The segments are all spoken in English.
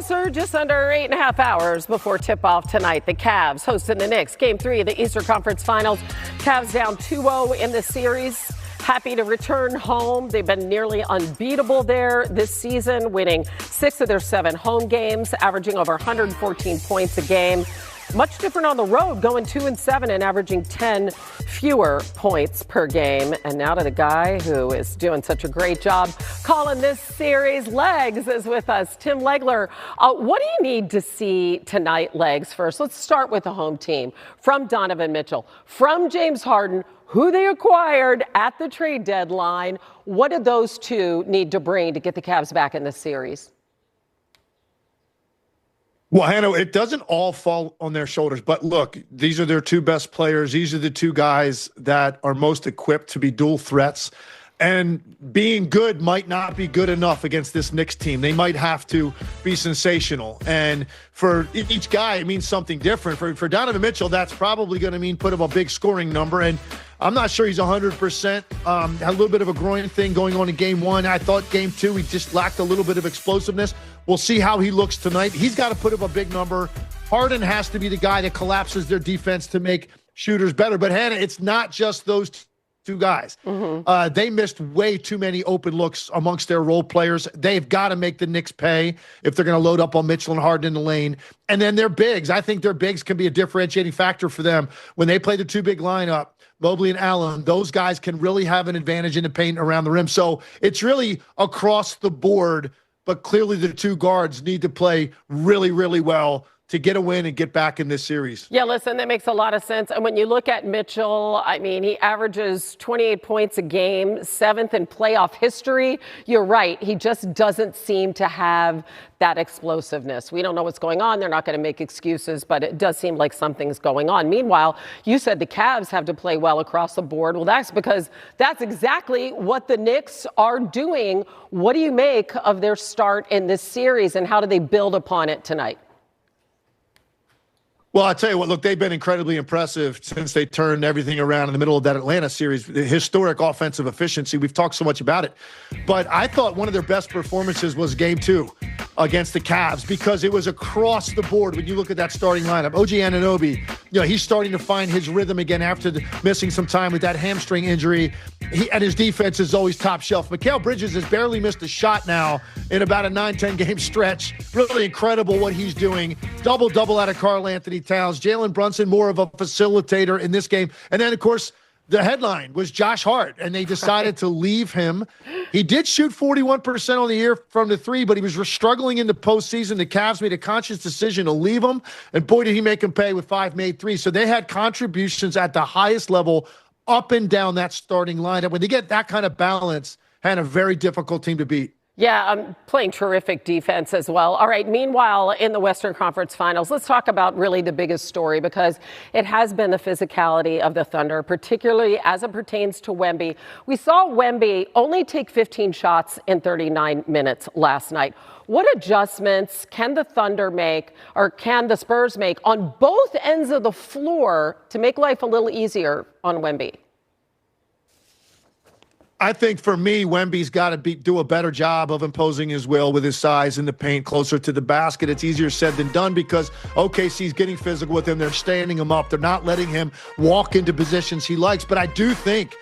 closer, just under 8.5 hours before tip-off tonight. The Cavs hosting the Knicks. Game 3 of the Eastern Conference Finals. Cavs down 2-0 in the series. Happy to return home. They've been nearly unbeatable there this season, winning 6 of their 7 home games, averaging over 114 points a game. Much different on the road, going 2-7 and averaging 10 fewer points per game. And now to the guy who is doing such a great job calling this series. Legs is with us. Tim Legler, what do you need to see tonight, Legs? First, let's start with the home team. From Donovan Mitchell, from James Harden, who they acquired at the trade deadline. What do those two need to bring to get the Cavs back in this series? Well, Hannah, it doesn't all fall on their shoulders. But look, these are their 2 best players. These are the 2 guys that are most equipped to be dual threats. And being good might not be good enough against this Knicks team. They might have to be sensational. And for each guy, it means something different. For Donovan Mitchell, that's probably going to mean put him a big scoring number. And I'm not sure he's 100%. Had a little bit of a groin thing going on in Game 1. I thought Game 2, he just lacked a little bit of explosiveness. We'll see how he looks tonight. He's got to put up a big number. Harden has to be the guy that collapses their defense to make shooters better. But, Hannah, it's not just those 2 guys. They missed way too many open looks amongst their role players. They've got to make the Knicks pay if they're going to load up on Mitchell and Harden in the lane. And then their bigs. I think their bigs can be a differentiating factor for them. When they play the 2 big lineup, Mobley and Allen, those guys can really have an advantage in the paint around the rim. So it's really across the board, but clearly the 2 guards need to play really, really well to get a win and get back in this series. Yeah, listen, that makes a lot of sense. And when you look at Mitchell, I mean, he averages 28 points a game, 7th in playoff history. You're right. He just doesn't seem to have that explosiveness. We don't know what's going on. They're not going to make excuses, but it does seem like something's going on. Meanwhile, you said the Cavs have to play well across the board. Well, that's because that's exactly what the Knicks are doing. What do you make of their start in this series, and how do they build upon it tonight? Well, I'll tell you what, look, they've been incredibly impressive since they turned everything around in the middle of that Atlanta series. The historic offensive efficiency. We've talked so much about it. But I thought one of their best performances was Game 2 against the Cavs, because it was across the board. When you look at that starting lineup, OG Anunoby, he's starting to find his rhythm again after missing some time with that hamstring injury. And his defense is always top shelf. Mikal Bridges has barely missed a shot now in about a 9-10 game stretch. Really incredible what he's doing. Double-double out of Karl Anthony Towns. Jalen Brunson, more of a facilitator in this game. And then, of course, the headline was Josh Hart, and they decided to leave him. He did shoot 41% on the year from the 3, but he was struggling in the postseason. The Cavs made a conscious decision to leave him, and boy, did he make him pay with 5 made threes. So they had contributions at the highest level up and down that starting lineup. When they get that kind of balance, had a very difficult team to beat. Yeah, I'm playing terrific defense as well. All right, meanwhile, in the Western Conference Finals, let's talk about really the biggest story, because it has been the physicality of the Thunder, particularly as it pertains to Wemby. We saw Wemby only take 15 shots in 39 minutes last night. What adjustments can the Thunder make, or can the Spurs make, on both ends of the floor to make life a little easier on Wemby? I think for me, Wemby's got to do a better job of imposing his will with his size in the paint closer to the basket. It's easier said than done, because OKC's getting physical with him. They're standing him up. They're not letting him walk into positions he likes. But I do think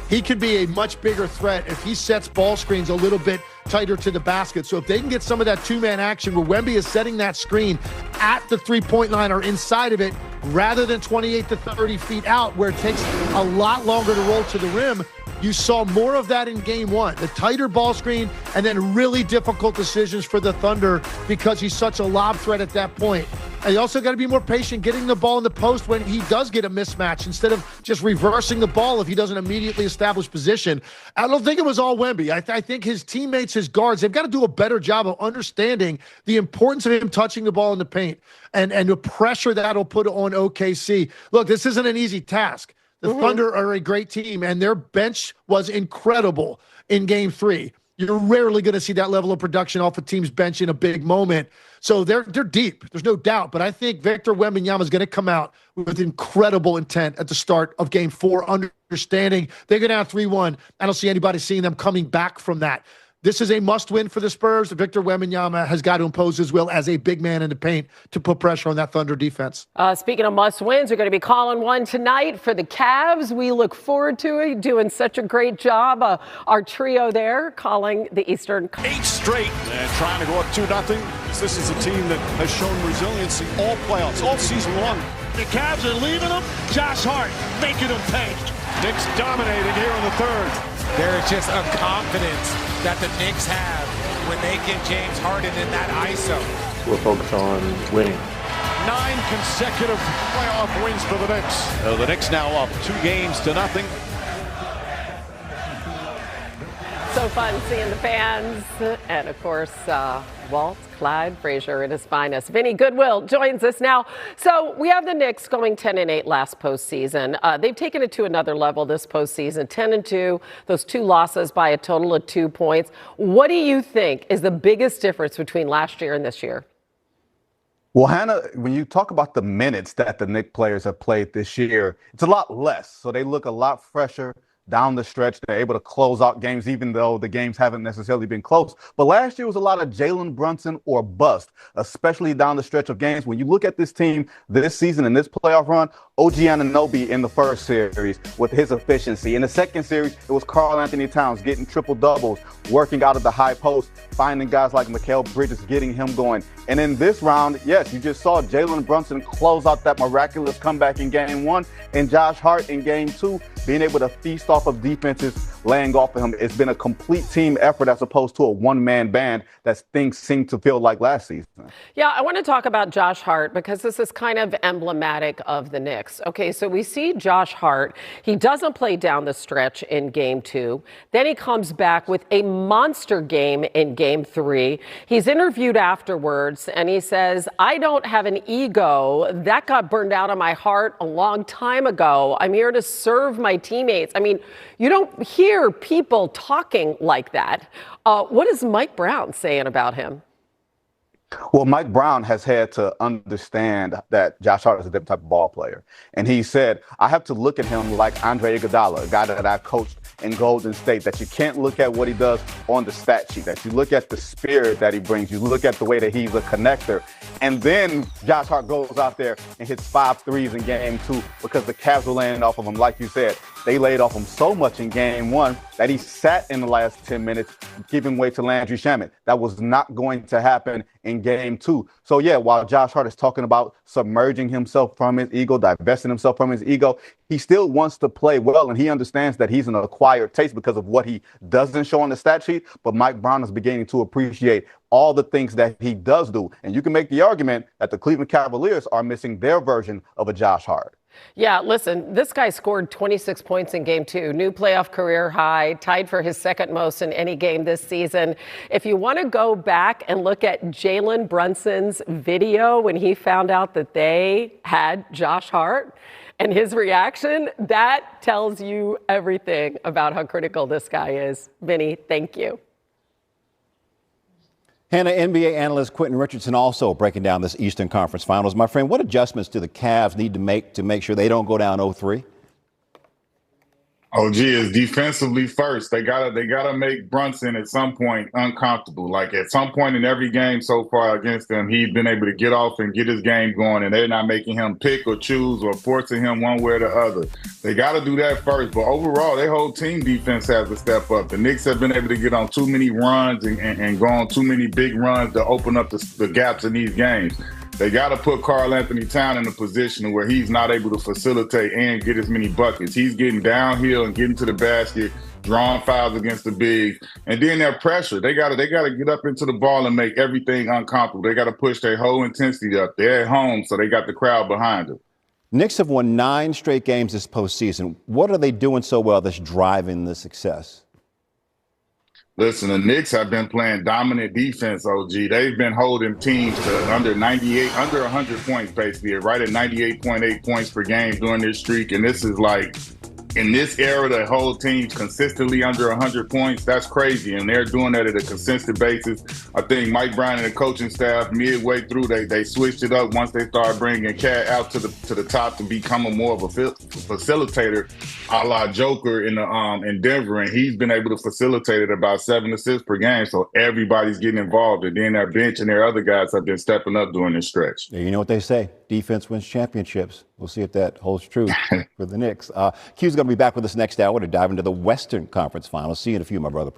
he could be a much bigger threat if he sets ball screens a little bit tighter to the basket. So if they can get some of that 2-man action where Wemby is setting that screen at the 3-point line or inside of it, rather than 28 to 30 feet out, where it takes a lot longer to roll to the rim. You saw more of that in Game 1, the tighter ball screen, and then really difficult decisions for the Thunder, because he's such a lob threat at that point. And you also got to be more patient getting the ball in the post when he does get a mismatch, instead of just reversing the ball if he doesn't immediately establish position. I don't think it was all Wemby. I think his teammates, his guards, they've got to do a better job of understanding the importance of him touching the ball in the paint and the pressure that'll put on OKC. Look, this isn't an easy task. The Thunder are a great team, and their bench was incredible in Game 3. You're rarely going to see that level of production off a team's bench in a big moment. So they're deep. There's no doubt. But I think Victor Wembanyama is going to come out with incredible intent at the start of Game 4, understanding they go down 3-1. I don't see anybody seeing them coming back from that. This is a must-win for the Spurs. Victor Wembanyama has got to impose his will as a big man in the paint to put pressure on that Thunder defense. Speaking of must-wins, we're going to be calling one tonight for the Cavs. We look forward to it. Doing such a great job, our trio there, calling the Eastern. 8 straight and trying to go up 2-0. This is a team that has shown resiliency all playoffs, all season long. The Cavs are leaving them. Josh Hart making them pay. Knicks dominating here in the third. There is just a confidence that the Knicks have when they get James Harden in that ISO. We're focused on winning. 9 consecutive playoff wins for the Knicks. So the Knicks now up 2-0. So fun seeing the fans. And, of course, Walt Clyde Frazier at his finest. Vinny Goodwill joins us now. So we have the Knicks going 10-8 last postseason. They've taken it to another level this postseason, 10-2, those 2 losses by a total of 2 points. What do you think is the biggest difference between last year and this year? Well, Hannah, when you talk about the minutes that the Knicks players have played this year, it's a lot less. So they look a lot fresher down the stretch. They're able to close out games, even though the games haven't necessarily been close. But last year was a lot of Jalen Brunson or bust, especially down the stretch of games. When you look at this team this season and this playoff run, OG Anunoby in the first series with his efficiency. In the second series, it was Karl Anthony Towns getting triple doubles, working out of the high post, finding guys like Mikal Bridges, getting him going. And in this round, yes, you just saw Jalen Brunson close out that miraculous comeback in game 1, and Josh Hart in game 2 being able to feast off of defenses laying off of him. It's been a complete team effort as opposed to a one-man band that things seem to feel like last season. Yeah, I want to talk about Josh Hart because this is kind of emblematic of the Knicks. Okay, so we see Josh Hart. He doesn't play down the stretch in game 2. Then he comes back with a monster game in game 3. He's interviewed afterwards and he says, I don't have an ego. That got burned out of my heart a long time ago. I'm here to serve my teammates. I mean, you don't hear people talking like that. What is Mike Brown saying about him? Well, Mike Brown has had to understand that Josh Hart is a different type of ball player. And he said, I have to look at him like Andre Iguodala, a guy that I coached in Golden State, that you can't look at what he does on the stat sheet, that you look at the spirit that he brings, you look at the way that he's a connector. And then Josh Hart goes out there and hits 5 threes in game 2 because the Cavs were laying off of him. Like you said, they laid off him so much in game 1 that he sat in the last 10 minutes, giving way to Landry Shamet. That was not going to happen in game 2. So yeah, while Josh Hart is talking about submerging himself from his ego, divesting himself from his ego, he still wants to play well, and he understands that he's an acquired taste because of what he doesn't show on the stat sheet. But Mike Brown is beginning to appreciate all the things that he does do. And you can make the argument that the Cleveland Cavaliers are missing their version of a Josh Hart. Yeah, listen, this guy scored 26 points in game 2, new playoff career high, tied for his second most in any game this season. If you want to go back and look at Jalen Brunson's video when he found out that they had Josh Hart and his reaction, that tells you everything about how critical this guy is. Vinny, thank you. Hannah, NBA analyst Quentin Richardson also breaking down this Eastern Conference Finals. My friend, what adjustments do the Cavs need to make sure they don't go down 0-3? OG is defensively first. They gotta make Brunson at some point uncomfortable. Like at some point in every game so far against them, he's been able to get off and get his game going, and they're not making him pick or choose or forcing him one way or the other. They gotta do that first. But overall, their whole team defense has to step up. The Knicks have been able to get on too many runs and go on too many big runs to open up the gaps in these games. They got to put Karl Anthony Towns in a position where he's not able to facilitate and get as many buckets. He's getting downhill and getting to the basket, drawing fouls against the bigs, and then their pressure. They got to get up into the ball and make everything uncomfortable. They got to push their whole intensity up. They're at home, so they got the crowd behind them. Knicks have won 9 straight games this postseason. What are they doing so well that's driving the success? Listen, the Knicks have been playing dominant defense, OG. They've been holding teams to under 100 points, basically, right at 98.8 points per game during this streak. And this is like in this era, the whole team's consistently under 100 points. That's crazy, and they're doing that at a consistent basis. I think Mike Brown and the coaching staff, midway through, they switched it up once they started bringing Cat out to the top to become more of a facilitator, a la Joker in Denver, and he's been able to facilitate at about 7 assists per game. So everybody's getting involved, and then their bench and their other guys have been stepping up during this stretch. Yeah, you know what they say: defense wins championships. We'll see if that holds true for the Knicks. Q's going to be back with us next hour to dive into the Western Conference Finals. See you in a few, my brother.